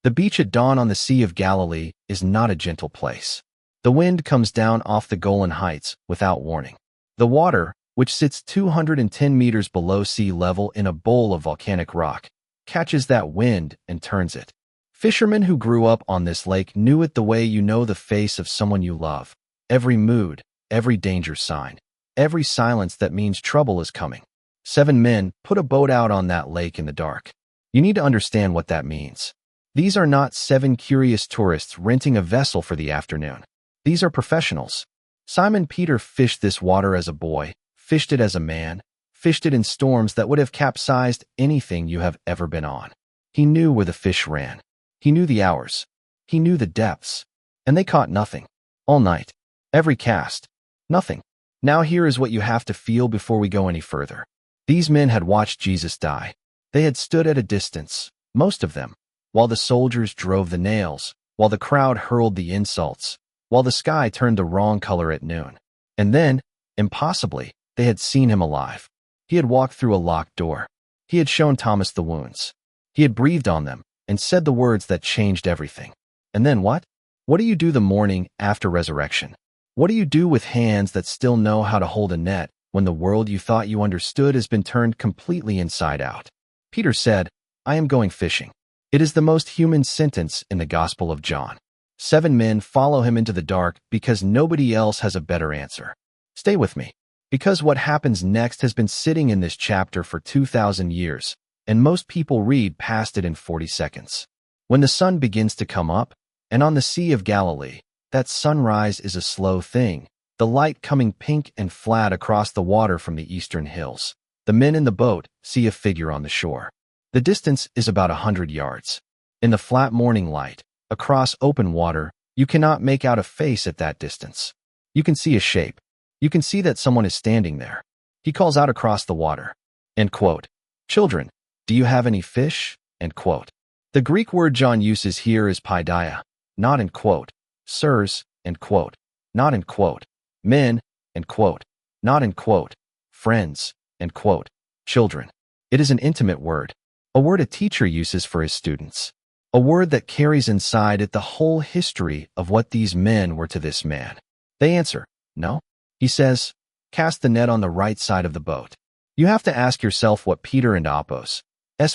The beach at dawn on the Sea of Galilee is not a gentle place. The wind comes down off the Golan Heights without warning. The water, which sits 210 meters below sea level in a bowl of volcanic rock, catches that wind and turns it. Fishermen who grew up on this lake knew it the way you know the face of someone you love. Every mood, every danger sign, every silence that means trouble is coming. 7 men put a boat out on that lake in the dark. You need to understand what that means. These are not 7 curious tourists renting a vessel for the afternoon. These are professionals. Simon Peter fished this water as a boy, fished it as a man, fished it in storms that would have capsized anything you have ever been on. He knew where the fish ran. He knew the hours. He knew the depths. And they caught nothing. All night. Every cast. Nothing. Now here is what you have to feel before we go any further. These men had watched Jesus die. They had stood at a distance, most of them, while the soldiers drove the nails, while the crowd hurled the insults, while the sky turned the wrong color at noon. And then, impossibly, they had seen him alive. He had walked through a locked door. He had shown Thomas the wounds. He had breathed on them and said the words that changed everything. And then what? What do you do the morning after resurrection? What do you do with hands that still know how to hold a net when the world you thought you understood has been turned completely inside out? Peter said, "I am going fishing." It is the most human sentence in the Gospel of John. 7 men follow him into the dark because nobody else has a better answer. Stay with me, because what happens next has been sitting in this chapter for 2,000 years, and most people read past it in 40 seconds. When the sun begins to come up, and on the Sea of Galilee, that sunrise is a slow thing, the light coming pink and flat across the water from the eastern hills. The men in the boat see a figure on the shore. The distance is about 100 yards. In the flat morning light, across open water, you cannot make out a face at that distance. You can see a shape. You can see that someone is standing there. He calls out across the water. End quote. "Children, do you have any fish?" End quote. The Greek word John uses here is paideia, not end quote. Sirs, end quote. Not end quote. Men, end quote. Not end quote. Friends, end quote. Children. It is an intimate word. A word a teacher uses for his students. A word that carries inside it the whole history of what these men were to this man. They answer, "No." He says, "Cast the net on the right side of the boat." You have to ask yourself what Peter and Apos'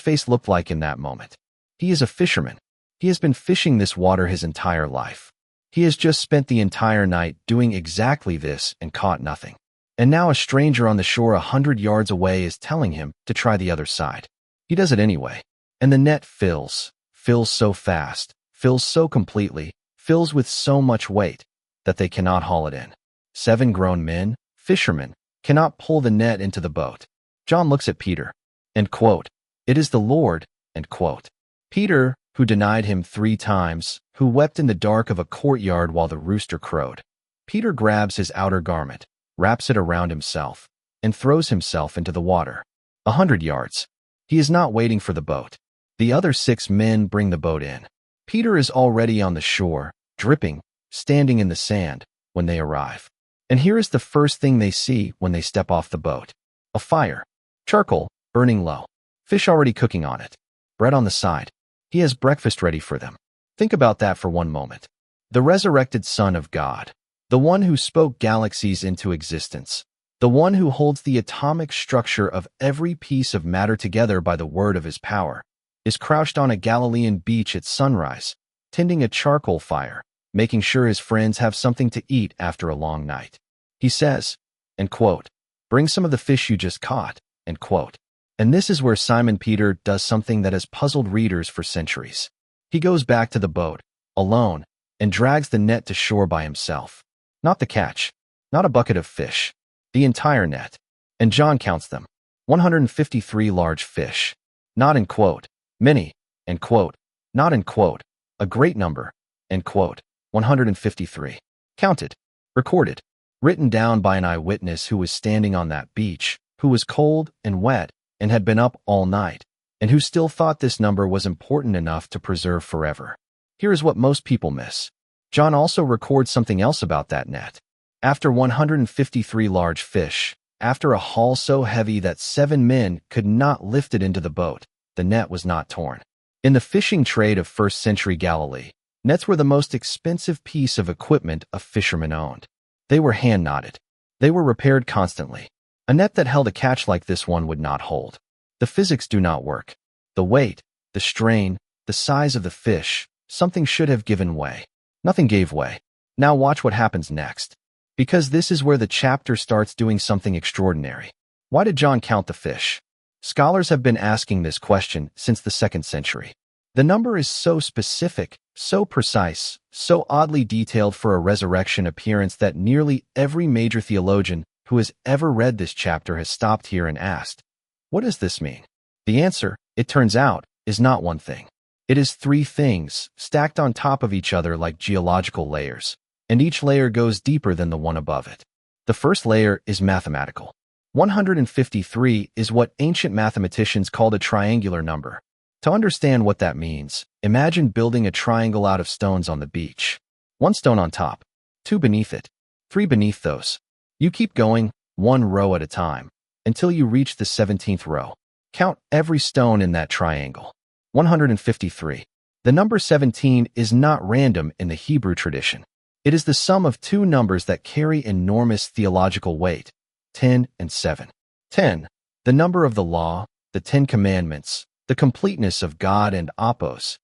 face looked like in that moment. He is a fisherman. He has been fishing this water his entire life. He has just spent the entire night doing exactly this and caught nothing. And now a stranger on the shore 100 yards away is telling him to try the other side. He does it anyway. And the net fills so fast, fills so completely, fills with so much weight that they cannot haul it in. 7 grown men, fishermen, cannot pull the net into the boat. John looks at Peter. End quote. "It is the Lord." End quote. Peter, who denied him 3 times, who wept in the dark of a courtyard while the rooster crowed. Peter grabs his outer garment, wraps it around himself, and throws himself into the water. 100 yards. He is not waiting for the boat. The other 6 men bring the boat in. Peter is already on the shore, dripping, standing in the sand, when they arrive. And here is the first thing they see when they step off the boat. A fire. Charcoal, burning low. Fish already cooking on it. Bread on the side. He has breakfast ready for them. Think about that for one moment. The resurrected Son of God. The one who spoke galaxies into existence. The one who holds the atomic structure of every piece of matter together by the word of his power, is crouched on a Galilean beach at sunrise, tending a charcoal fire, making sure his friends have something to eat after a long night. He says, end quote, "Bring some of the fish you just caught," end quote. And this is where Simon Peter does something that has puzzled readers for centuries. He goes back to the boat, alone, and drags the net to shore by himself. Not the catch, not a bucket of fish, the entire net. And John counts them. 153 large fish. Not end quote. Many, end quote. Not end quote. A great number, end quote. 153. Counted. Recorded. Written down by an eyewitness who was standing on that beach, who was cold and wet and had been up all night, and who still thought this number was important enough to preserve forever. Here is what most people miss. John also records something else about that net. After 153 large fish, after a haul so heavy that 7 men could not lift it into the boat, the net was not torn. In the fishing trade of first-century Galilee, nets were the most expensive piece of equipment a fisherman owned. They were hand-knotted. They were repaired constantly. A net that held a catch like this one would not hold. The physics do not work. The weight, the strain, the size of the fish, something should have given way. Nothing gave way. Now watch what happens next. Because this is where the chapter starts doing something extraordinary. Why did John count the fish? Scholars have been asking this question since the 2nd century. The number is so specific, so precise, so oddly detailed for a resurrection appearance that nearly every major theologian who has ever read this chapter has stopped here and asked, what does this mean? The answer, it turns out, is not one thing. It is 3 things stacked on top of each other like geological layers, and each layer goes deeper than the one above it. The first layer is mathematical. 153 is what ancient mathematicians called a triangular number. To understand what that means, imagine building a triangle out of stones on the beach. 1 stone on top, 2 beneath it, 3 beneath those. You keep going, 1 row at a time, until you reach the 17th row. Count every stone in that triangle. 153. The number 17 is not random in the Hebrew tradition. It is the sum of 2 numbers that carry enormous theological weight, 10 and 7. 10, the number of the law, the 10 commandments, the completeness of God and Apos,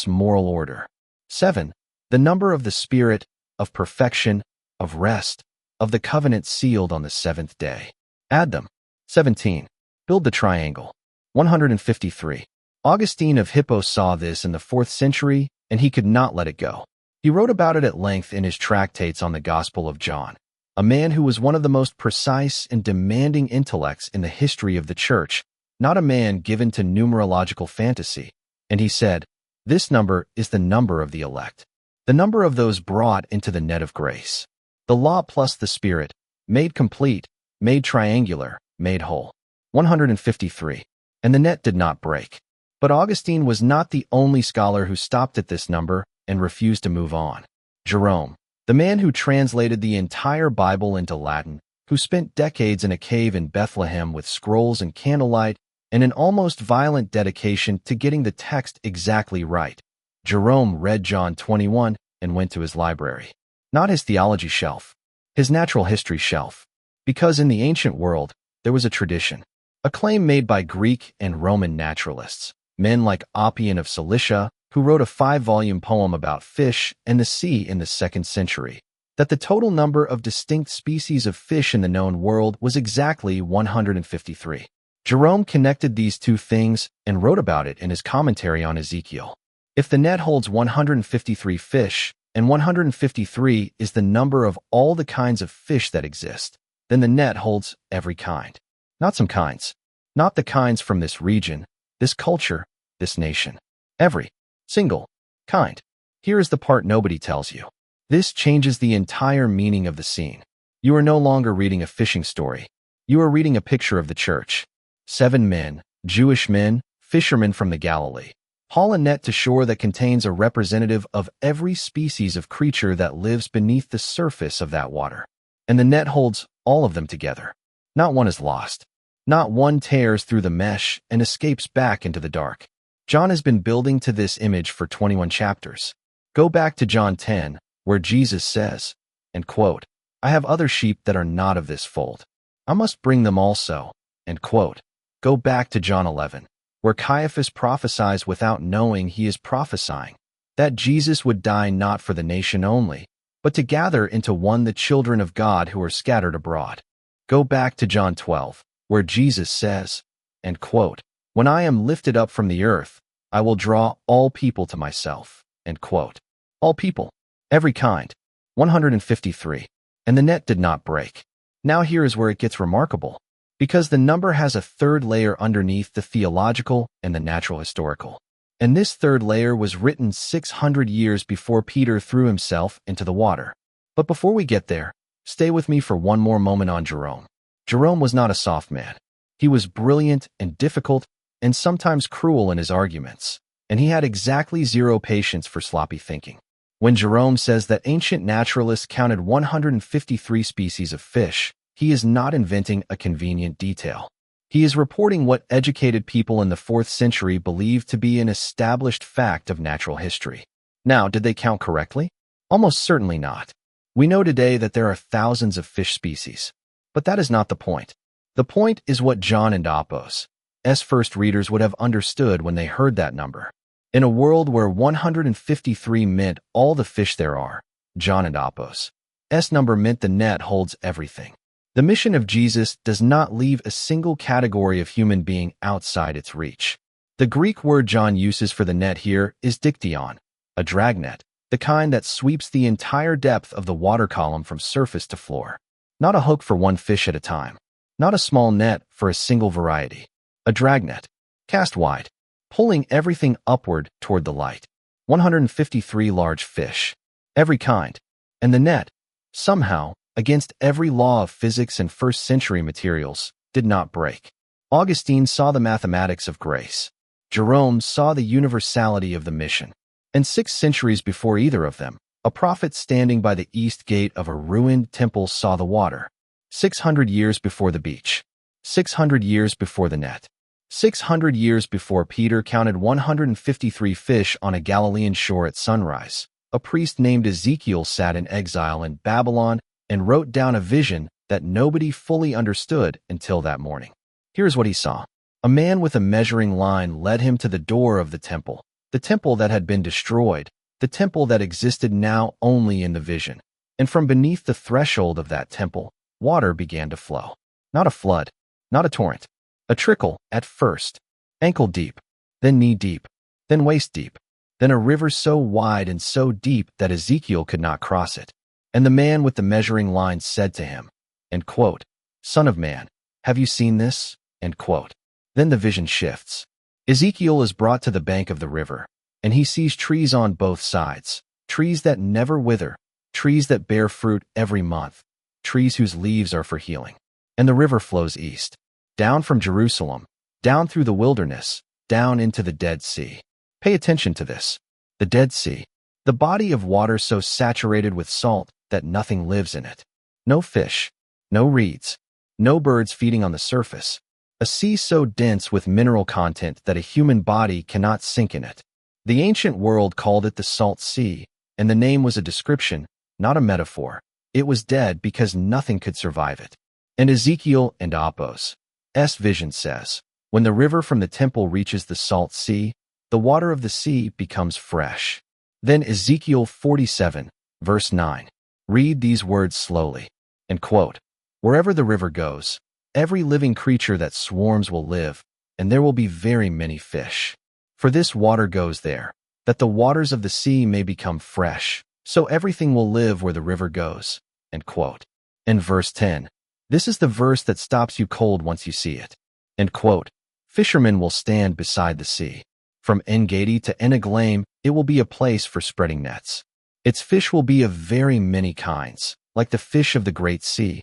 moral order. 7, the number of the Spirit, of perfection, of rest, of the covenant sealed on the 7th day. Add them. 17. Build the triangle. 153. Augustine of Hippo saw this in the 4th century, and he could not let it go. He wrote about it at length in his tractates on the Gospel of John. A man who was one of the most precise and demanding intellects in the history of the Church, not a man given to numerological fantasy. And he said, this number is the number of the elect, the number of those brought into the net of grace. The law plus the Spirit, made complete, made triangular, made whole. 153. And the net did not break. But Augustine was not the only scholar who stopped at this number and refused to move on. Jerome, the man who translated the entire Bible into Latin, who spent decades in a cave in Bethlehem with scrolls and candlelight and an almost violent dedication to getting the text exactly right. Jerome read John 21 and went to his library. Not his theology shelf, his natural history shelf. Because in the ancient world, there was a tradition, a claim made by Greek and Roman naturalists, men like Oppian of Cilicia, who wrote a 5-volume poem about fish and the sea in the 2nd century, that the total number of distinct species of fish in the known world was exactly 153. Jerome connected these 2 things and wrote about it in his commentary on Ezekiel. If the net holds 153 fish, and 153 is the number of all the kinds of fish that exist, then the net holds every kind. Not some kinds. Not the kinds from this region, this culture, this nation. Every single kind. Here is the part nobody tells you. This changes the entire meaning of the scene. You are no longer reading a fishing story. You are reading a picture of the church. 7 men, Jewish men, fishermen from the Galilee, haul a net to shore that contains a representative of every species of creature that lives beneath the surface of that water. And the net holds all of them together. Not one is lost. Not one tears through the mesh and escapes back into the dark. John has been building to this image for 21 chapters. Go back to John 10, where Jesus says, and quote, I have other sheep that are not of this fold. I must bring them also, and quote. Go back to John 11, where Caiaphas prophesies without knowing he is prophesying, that Jesus would die not for the nation only, but to gather into one the children of God who are scattered abroad. Go back to John 12, where Jesus says, and quote, when I am lifted up from the earth, I will draw all people to myself, end quote. All people, every kind. 153. And the net did not break. Now here is where it gets remarkable, because the number has a 3rd layer underneath the theological and the natural historical. And this 3rd layer was written 600 years before Peter threw himself into the water. But before we get there, stay with me for one more moment on Jerome. Jerome was not a soft man. He was brilliant and difficult and sometimes cruel in his arguments, and he had exactly 0 patience for sloppy thinking. When Jerome says that ancient naturalists counted 153 species of fish, he is not inventing a convenient detail. He is reporting what educated people in the 4th century believed to be an established fact of natural history. Now, did they count correctly? Almost certainly not. We know today that there are thousands of fish species. But that is not the point. The point is what John and Apos' first readers would have understood when they heard that number. In a world where 153 meant all the fish there are, John and Apos' number meant the net holds everything. The mission of Jesus does not leave a single category of human being outside its reach. The Greek word John uses for the net here is diktion, a dragnet, the kind that sweeps the entire depth of the water column from surface to floor. Not a hook for one fish at a time. Not a small net for a single variety. A dragnet, cast wide, pulling everything upward toward the light. 153 large fish, every kind, and the net, somehow, against every law of physics and 1st century materials, did not break. Augustine saw the mathematics of grace. Jerome saw the universality of the mission. And 6 centuries before either of them, a prophet standing by the east gate of a ruined temple saw the water. 600 years before the beach. 600 years before the net. 600 years before Peter counted 153 fish on a Galilean shore at sunrise, a priest named Ezekiel sat in exile in Babylon and wrote down a vision that nobody fully understood until that morning. Here's what he saw. A man with a measuring line led him to the door of the temple that had been destroyed, the temple that existed now only in the vision. And from beneath the threshold of that temple, water began to flow. Not a flood, not a torrent, a trickle at first, ankle deep, then knee deep, then waist deep, then a river so wide and so deep that Ezekiel could not cross it. And the man with the measuring line said to him, and quote, "Son of man, have you seen this?" End quote. Then the vision shifts. Ezekiel is brought to the bank of the river, and he sees trees on both sides, trees that never wither, trees that bear fruit every month, trees whose leaves are for healing. And the river flows east, down from Jerusalem, down through the wilderness, down into the Dead Sea. Pay attention to this. The Dead Sea, the body of water so saturated with salt that nothing lives in it. No fish, no reeds, no birds feeding on the surface. A sea so dense with mineral content that a human body cannot sink in it. The ancient world called it the Salt Sea, and the name was a description, not a metaphor. It was dead because nothing could survive it. And Ezekiel and Apos' vision says, when the river from the temple reaches the Salt Sea, the water of the sea becomes fresh. Then Ezekiel 47, verse 9. Read these words slowly, and quote, "Wherever the river goes, every living creature that swarms will live, and there will be very many fish. For this water goes there, that the waters of the sea may become fresh, so everything will live where the river goes." End quote. In verse 10, this is the verse that stops you cold once you see it. End quote. Fishermen will stand beside the sea. From En-Gedi to En-Eglaim, it will be a place for spreading nets. Its fish will be of very many kinds, like the fish of the great sea.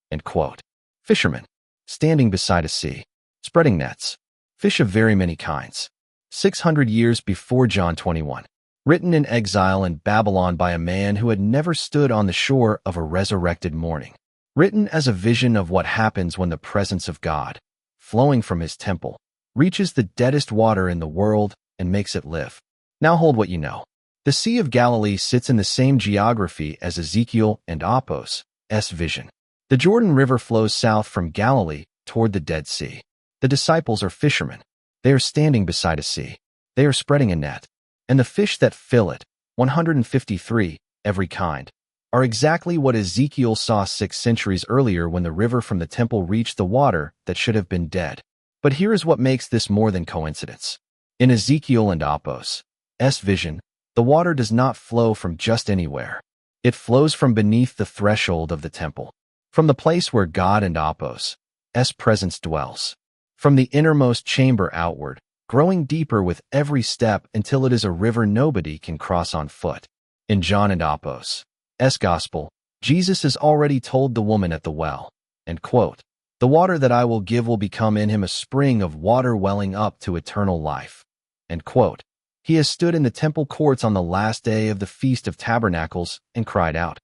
End quote. Fishermen, standing beside a sea, spreading nets, fish of very many kinds. 600 years before John 21, written in exile in Babylon by a man who had never stood on the shore of a resurrected morning, written as a vision of what happens when the presence of God, flowing from his temple, reaches the deadest water in the world and makes it live. Now hold what you know. The Sea of Galilee sits in the same geography as Ezekiel and Apos' vision. The Jordan River flows south from Galilee toward the Dead Sea. The disciples are fishermen. They are standing beside a sea. They are spreading a net. And the fish that fill it, 153, every kind, are exactly what Ezekiel saw 6 centuries earlier when the river from the temple reached the water that should have been dead. But here is what makes this more than coincidence. In Ezekiel and Apos' vision, the water does not flow from just anywhere. It flows from beneath the threshold of the temple, from the place where God and Apos' presence dwells, from the innermost chamber outward, growing deeper with every step until it is a river nobody can cross on foot. In John and Apos' Gospel, Jesus has already told the woman at the well, and quote, "The water that I will give will become in him a spring of water welling up to eternal life." End quote. He has stood in the temple courts on the last day of the Feast of Tabernacles and cried out,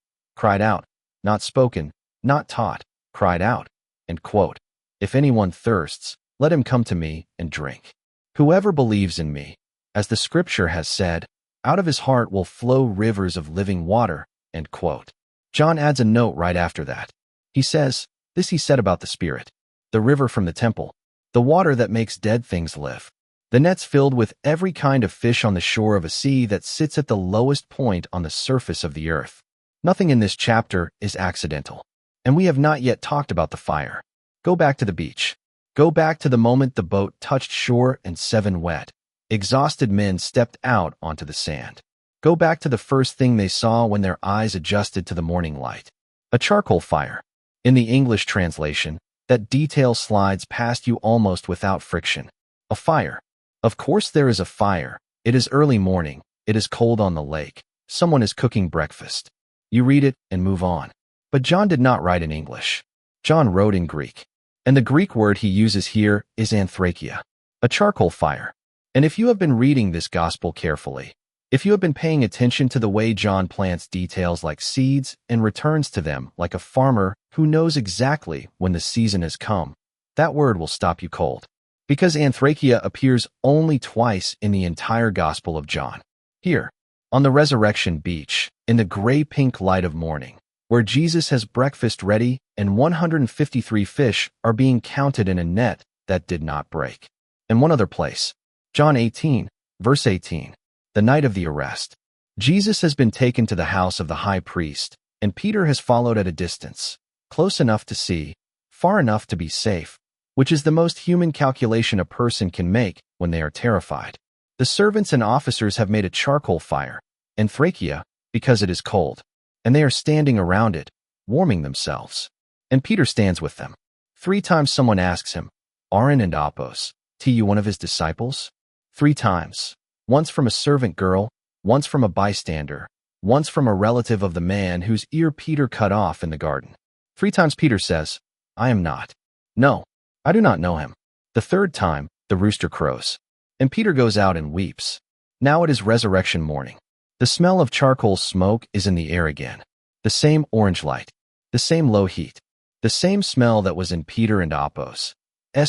not spoken, not taught, cried out. End quote. If anyone thirsts, let him come to me and drink. Whoever believes in me, as the scripture has said, out of his heart will flow rivers of living water." End quote. John adds a note right after that. He says, "This he said about the Spirit, the river from the temple, the water that makes dead things live. The nets filled with every kind of fish on the shore of a sea that sits at the lowest point on the surface of the earth." Nothing in this chapter is accidental. And we have not yet talked about the fire. Go back to the beach. Go back to the moment the boat touched shore and 7 wet, exhausted men stepped out onto the sand. Go back to the first thing they saw when their eyes adjusted to the morning light. A charcoal fire. In the English translation, that detail slides past you almost without friction. A fire. Of course there is a fire. It is early morning. It is cold on the lake. Someone is cooking breakfast. You read it and move on. But John did not write in English. John wrote in Greek. And the Greek word he uses here is anthrakia, a charcoal fire. And if you have been reading this gospel carefully, if you have been paying attention to the way John plants details like seeds and returns to them like a farmer who knows exactly when the season has come, that word will stop you cold. Because anthrakia appears only twice in the entire Gospel of John. Here, on the resurrection beach, in the gray-pink light of morning, where Jesus has breakfast ready and 153 fish are being counted in a net that did not break. In one other place, John 18, verse 18, the night of the arrest, Jesus has been taken to the house of the high priest, and Peter has followed at a distance, close enough to see, far enough to be safe, which is the most human calculation a person can make when they are terrified. The servants and officers have made a charcoal fire, anthrakia, because it is cold, and they are standing around it, warming themselves. And Peter stands with them. 3 times someone asks him, "Aaron and Apos, to you one of his disciples?" 3 times. Once from a servant girl, once from a bystander, once from a relative of the man whose ear Peter cut off in the garden. 3 times Peter says, "I am not. No, I do not know him." The 3rd time, the rooster crows, and Peter goes out and weeps. Now it is resurrection morning. The smell of charcoal smoke is in the air again. The same orange light, the same low heat, the same smell that was in Peter and Apos'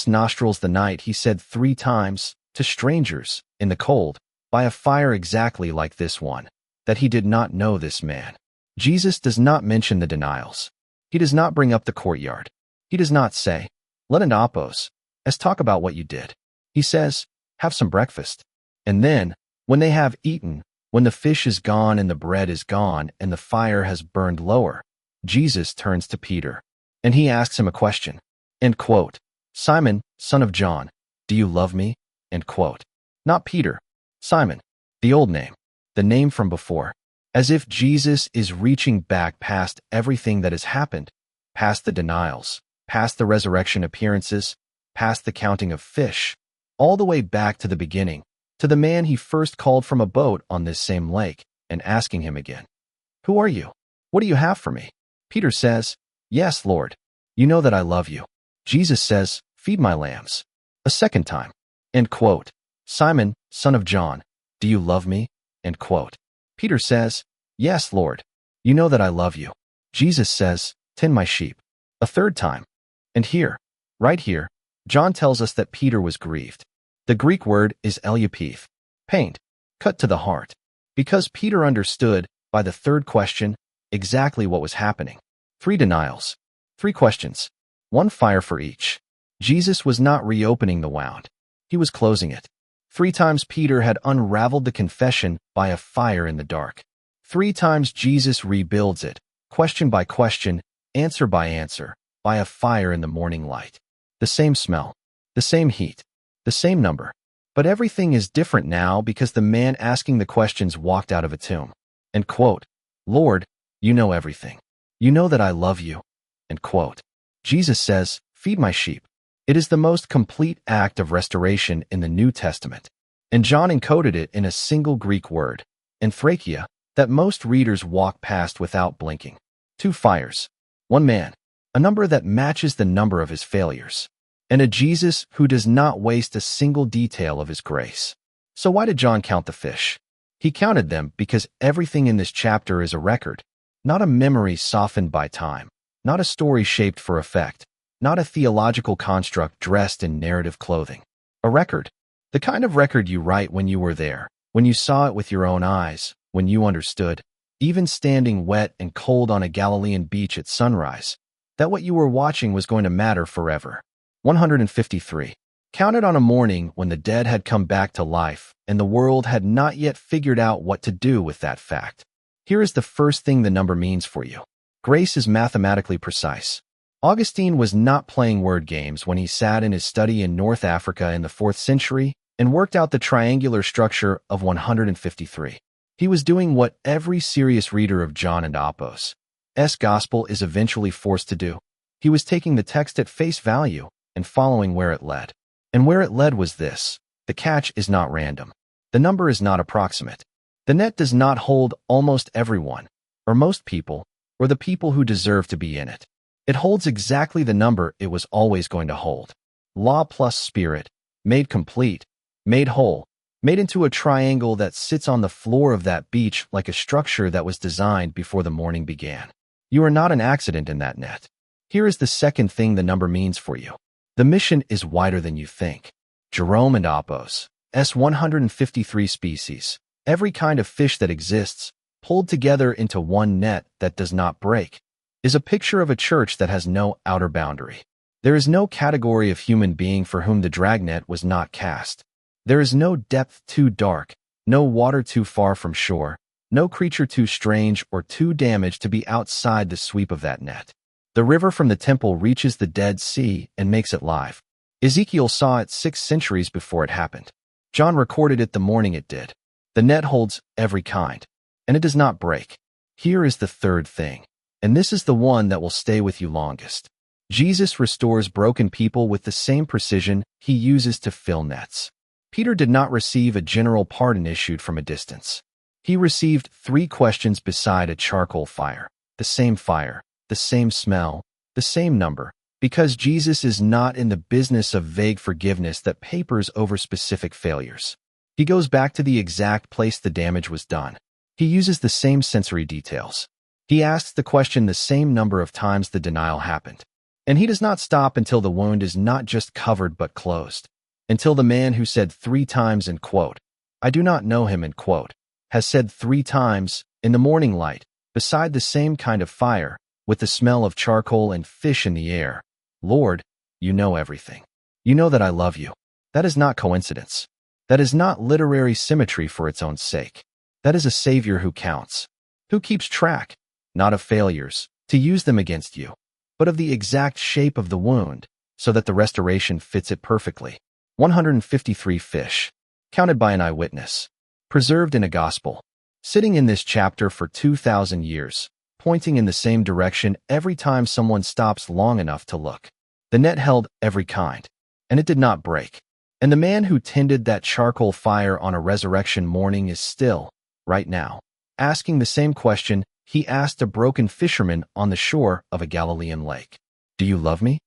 nostrils the night he said 3 times, to strangers, in the cold, by a fire exactly like this one, that he did not know this man. Jesus does not mention the denials. He does not bring up the courtyard. He does not say, "Let an Apos, let's talk about what you did." He says, "Have some breakfast." And then, when they have eaten, when the fish is gone and the bread is gone and the fire has burned lower, Jesus turns to Peter, and he asks him a question. End quote. "Simon, son of John, do you love me?" End quote. Not Peter. Simon, the old name, the name from before, as if Jesus is reaching back past everything that has happened, past the denials, past the resurrection appearances, past the counting of fish, all the way back to the beginning, to the man he first called from a boat on this same lake, and asking him again, "Who are you? What do you have for me?" Peter says, "Yes, Lord, you know that I love you." Jesus says, "Feed my lambs." A 2nd time. End quote. "Simon, son of John, do you love me?" End quote. Peter says, "Yes, Lord, you know that I love you." Jesus says, "Tend my sheep." A 3rd time. And here, right here, John tells us that Peter was grieved. The Greek word is eliapith, pained, cut to the heart, because Peter understood, by the 3rd question, exactly what was happening. 3 denials, 3 questions, 1 fire for each. Jesus was not reopening the wound. He was closing it. 3 times Peter had unraveled the confession by a fire in the dark. 3 times Jesus rebuilds it, question by question, answer by answer, by a fire in the morning light. The same smell, the same heat, the same number. But everything is different now because the man asking the questions walked out of a tomb. End quote. "Lord, you know everything. You know that I love you." End quote. Jesus says, "Feed my sheep." It is the most complete act of restoration in the New Testament. And John encoded it in a single Greek word, anthrakia, that most readers walk past without blinking. 2 fires, 1 man, a number that matches the number of his failures, and a Jesus who does not waste a single detail of his grace. So why did John count the fish? He counted them because everything in this chapter is a record, not a memory softened by time, not a story shaped for effect, not a theological construct dressed in narrative clothing. A record. The kind of record you write when you were there, when you saw it with your own eyes, when you understood, even standing wet and cold on a Galilean beach at sunrise, that what you were watching was going to matter forever. 153. Counted on a morning when the dead had come back to life and the world had not yet figured out what to do with that fact. Here is the first thing the number means for you. Grace is mathematically precise. Augustine was not playing word games when he sat in his study in North Africa in the 4th century and worked out the triangular structure of 153. He was doing what every serious reader of John and Apos' Gospel is eventually forced to do. He was taking the text at face value and following where it led. And where it led was this. The catch is not random. The number is not approximate. The net does not hold almost everyone, or most people, or the people who deserve to be in it. It holds exactly the number it was always going to hold. Law plus spirit, made complete, made whole, made into a triangle that sits on the floor of that beach like a structure that was designed before the morning began. You are not an accident in that net. Here is the second thing the number means for you. The mission is wider than you think. Jerome and Apos' 153 species, every kind of fish that exists, pulled together into one net that does not break, is a picture of a church that has no outer boundary. There is no category of human being for whom the dragnet was not cast. There is no depth too dark, no water too far from shore, no creature too strange or too damaged to be outside the sweep of that net. The river from the temple reaches the Dead Sea and makes it live. Ezekiel saw it 6 centuries before it happened. John recorded it the morning it did. The net holds every kind, and it does not break. Here is the third thing, and this is the one that will stay with you longest. Jesus restores broken people with the same precision he uses to fill nets. Peter did not receive a general pardon issued from a distance. He received 3 questions beside a charcoal fire, the same smell, the same number, because Jesus is not in the business of vague forgiveness that papers over specific failures. He goes back to the exact place the damage was done. He uses the same sensory details. He asks the question the same number of times the denial happened. And he does not stop until the wound is not just covered but closed. Until the man who said 3 times in quote, "I do not know him," in quote, has said 3 times, in the morning light, beside the same kind of fire, with the smell of charcoal and fish in the air, "Lord, you know everything. You know that I love you." That is not coincidence. That is not literary symmetry for its own sake. That is a Savior who counts, who keeps track, not of failures, to use them against you, but of the exact shape of the wound, so that the restoration fits it perfectly. 153 fish, counted by an eyewitness, preserved in a gospel, sitting in this chapter for 2,000 years, pointing in the same direction every time someone stops long enough to look. The net held every kind, and it did not break. And the man who tended that charcoal fire on a resurrection morning is still, right now, asking the same question he asked a broken fisherman on the shore of a Galilean lake. Do you love me?